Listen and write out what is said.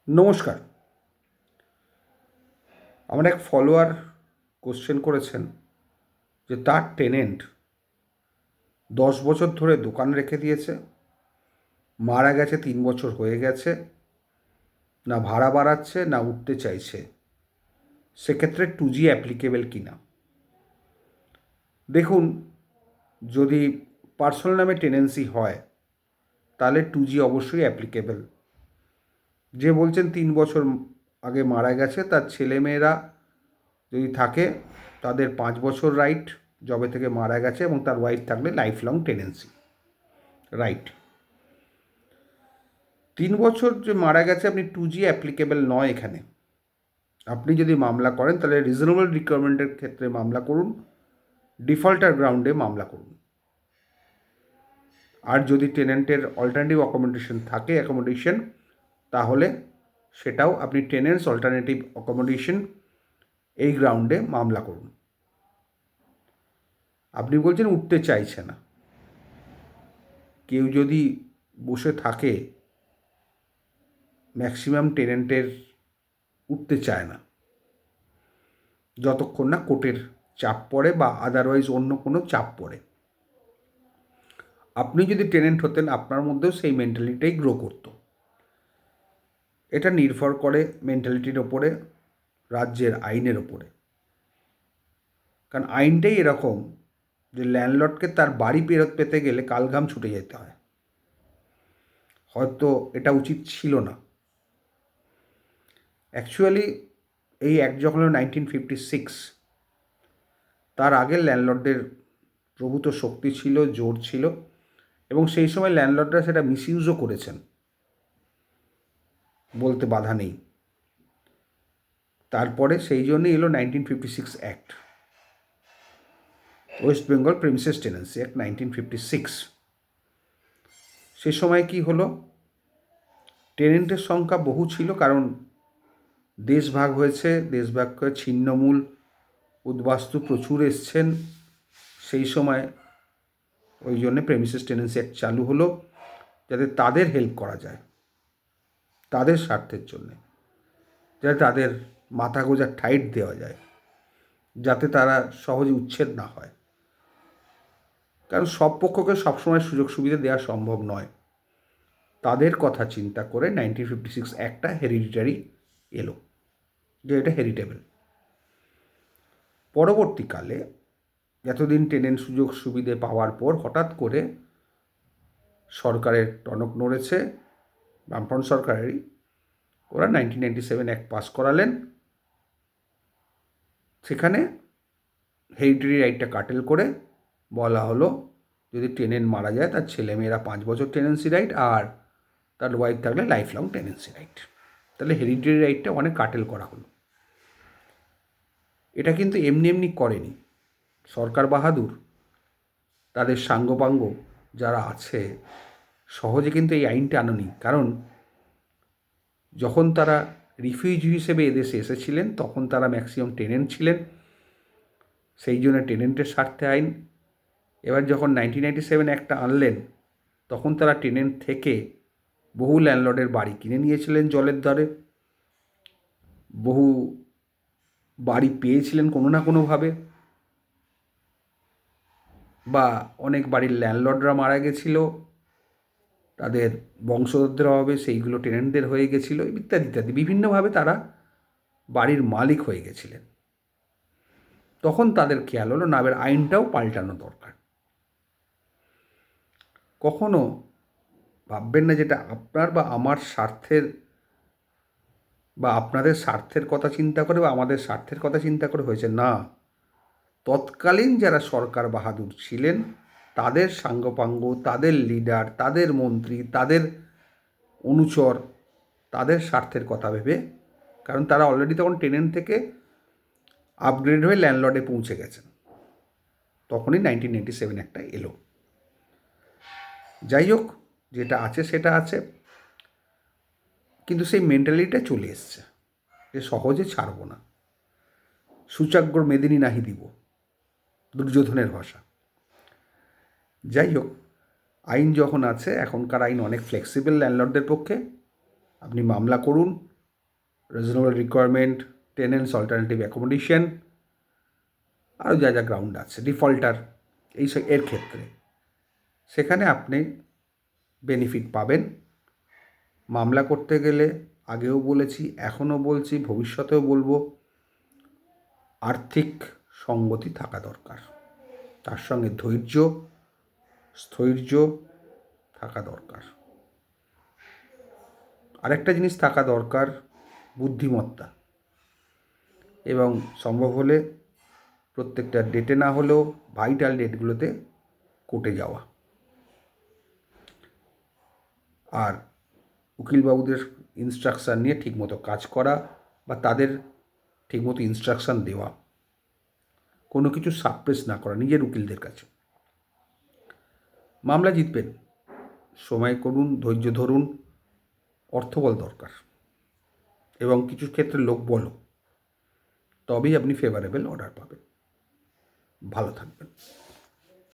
নমস্কার। আমার এক ফলোয়ার কোশ্চেন করেছেন যে তার টেনেন্ট 10 বছর ধরে দোকান রেখে দিয়েছে, মারা গেছে 3 বছর হয়ে গেছে, না ভাড়া বাড়াচ্ছে না উঠতে চাইছে, সেক্ষেত্রে 2G অ্যাপ্লিকেবল কি না। দেখুন, যদি পার্সোনাল নামে টেনেন্সি হয় তাহলে 2G অবশ্যই অ্যাপ্লিকেবল। যে বলছেন 3 বছর আগে মারা গেছে, তার ছেলেমেয়েরা যদি থাকে তাদের 5 বছর রাইট যবে থেকে মারা গেছে, এবং তার ওয়াইফ থাকলে লাইফ লং টেনেন্সি রাইট। 3 বছর যে মারা গেছে, আপনি 2G অ্যাপ্লিকেবল নয় এখানে। আপনি যদি মামলা করেন তাহলে রিজনেবল রিকোয়ারমেন্টের ক্ষেত্রে মামলা করুন, ডিফল্টার গ্রাউন্ডে মামলা করুন। আর যদি টেনেন্টের অল্টারনেটিভ অ্যাকোমোডেশন তাহলে সেটাও আপনি টেনেন্টস অল্টারনেটিভ অ্যাকোমোডেশন এই গ্রাউন্ডে মামলা করুন। আপনি বলছেন উঠতে চাইছে না। কেউ যদি বসে থাকে, ম্যাক্সিমাম টেনেন্টের উঠতে চায় না যতক্ষণ না কোর্টের চাপ পড়ে বা আদারওয়াইজ অন্য কোনো চাপ পড়ে। আপনি যদি টেনেন্ট হতেন, আপনার মধ্যেও সেই মেন্টালিটিটাই গ্রো করতো। এটা নির্ভর করে মেন্টালিটির ওপরে, রাজ্যের আইনের ওপরে। কারণ আইনটাই এরকম যে ল্যান্ডলর্ডকে তার বাড়ি ফেরত পেতে গেলে কালঘাম ছুটে যেতে হয়। হয়তো এটা উচিত ছিল না। অ্যাকচুয়ালি এই অ্যাক্ট যখন হলো 1956, তার আগে ল্যান্ডলর্ডদের প্রভূত শক্তি ছিল, জোর ছিল, এবং সেই সময় ল্যান্ডলর্ডরা সেটা মিসইউজও করেছেন, বলতে বাধা নেই। তারপরে সেই জন্যই এলো 1956 act, West Bengal premises tenancy act 1956। সে সময় কি হলো, টেনেন্টের সংখ্যা বহু ছিল, কারণ দেশ ভাগ হয়েছে, দেশ ভাগ করে ছিন্নমূল উদ্বাস্তু প্রচুর এসছেন সেই সময়। ওই জন্যে প্রেমিসেস টেনেন্সি অ্যাক্ট চালু হলো, যাতে তাদের হেল্প করা যায়, তাদের স্বার্থের জন্যে, যাতে তাদের মাথা গোঁজার ঠাইট দেওয়া যায়, যাতে তারা সহজে উচ্ছেদ না হয়। কারণ সব পক্ষকে সবসময় সুযোগ সুবিধা দেওয়া সম্ভব নয়। তাদের কথা চিন্তা করে 1956 অ্যাক্টটা হেরিডিটারি এলো, যে এটা হেরিটেবল। পরবর্তীকালে এতদিন টেনেন্ট সুযোগ সুবিধে পাওয়ার পর হঠাৎ করে সরকারের টনক নড়েছে, বামফ্রন্ট সরকারেরই। ওরা 1997 অ্যাক্ট পাস করালেন। সেখানে হেরিডিটারি রাইটটা কাটেল করে বলা হলো, যদি টেনেন্ট মারা যায় তার ছেলেমেয়েরা 5 বছর টেনেন্সি রাইট, আর তার ওয়াইফ থাকলে লাইফ লং টেনেন্সি রাইট। তাহলে হেরিডিটারি রাইটটা অনেক কাটেল করা হলো। এটা কিন্তু এমনি এমনি করেনি সরকার বাহাদুর, তাদের সাঙ্গপাঙ্গ যারা আছে, সহজে কিন্তু এই আইনটা আনেনি। কারণ যখন তারা রিফিউজি হিসেবে এদেশে এসেছিলেন, তখন তারা ম্যাক্সিমাম টেনেন্ট ছিলেন, সেই জন্য টেনেন্টের স্বার্থে আইন। এবার যখন 1997 অ্যাক্টটা আনলেন, তখন তারা টেনেন্ট থেকে বহু ল্যান্ডলর্ডের বাড়ি কিনে নিয়েছিলেন জলের দরে, বহু বাড়ি পেয়েছিলেন কোনো না কোনোভাবে, বা অনেক বাড়ির ল্যান্ডলর্ডরা মারা গেছিল, তাদের বংশধরদের অভাবে সেইগুলো টেনেন্টদের হয়ে গেছিল, ইত্যাদি ইত্যাদি। বিভিন্নভাবে তারা বাড়ির মালিক হয়ে গেছিলেন। তখন তাদের খেয়াল হলো না, এবার আইনটাও পাল্টানো দরকার। কখনো ভাববেন না যেটা আপনার বা আমার স্বার্থের, বা আপনাদের স্বার্থের কথা চিন্তা করে বা আমাদের স্বার্থের কথা চিন্তা করে হয়েছে। না, তৎকালীন যারা সরকার বাহাদুর ছিলেন, তাদের সাঙ্গপাঙ্গ, তাদের লিডার, তাদের মন্ত্রী, তাদের অনুচর, তাদের স্বার্থের কথা ভেবে, কারণ তারা অলরেডি তখন টেনেন্ট থেকে আপগ্রেড হয়ে ল্যান্ডলর্ডে পৌঁছে গেছেন, তখনই 1997 একটা এলো। যাই হোক, যেটা আছে সেটা আছে, কিন্তু সেই মেন্টালিটিটা চলে এসছে যে সহজে ছাড়ব না, সূচাগ্র মেদিনী নাহি দিব, দুর্যোধনের ভাষা। যাই হোক, আইন যখন আছে, এখনকার আইন অনেক ফ্লেক্সিবল ল্যান্ডলর্ডদের পক্ষে। আপনি মামলা করুন, reasonable requirement, tenets alternative accommodation, আরও যা যা গ্রাউন্ড আছে, ডিফল্টার, এর ক্ষেত্রে সেখানে আপনি বেনিফিট পাবেন। মামলা করতে গেলে আগেও বলেছি, এখনও বলছি, ভবিষ্যতেও বলবো, আর্থিক সঙ্গতি থাকা দরকার, তার সঙ্গে ধৈর্য, স্থৈর্য থাকা দরকার। আরেকটা জিনিস থাকা দরকার, বুদ্ধিমত্তা, এবং সম্ভব হলে প্রত্যেকটা ডেটে না হলেও ভাইটাল ডেটগুলোতে কোর্টে যাওয়া। আর উকিলবাবুদের ইনস্ট্রাকশান নিয়ে ঠিকমতো কাজ করা বা তাদের ঠিকমতো ইনস্ট্রাকশান দেওয়া, কোনো কিছু সাপ্রেস না করা নিজের উকিলদের কাছে। মামলা জিতবেন, সময় করুন, ধৈর্য ধরুন, অর্থবল দরকার এবং কিছু ক্ষেত্রে লোকবলও, তবেই আপনি ফেভারেবল অর্ডার পাবেন। ভালো থাকবেন।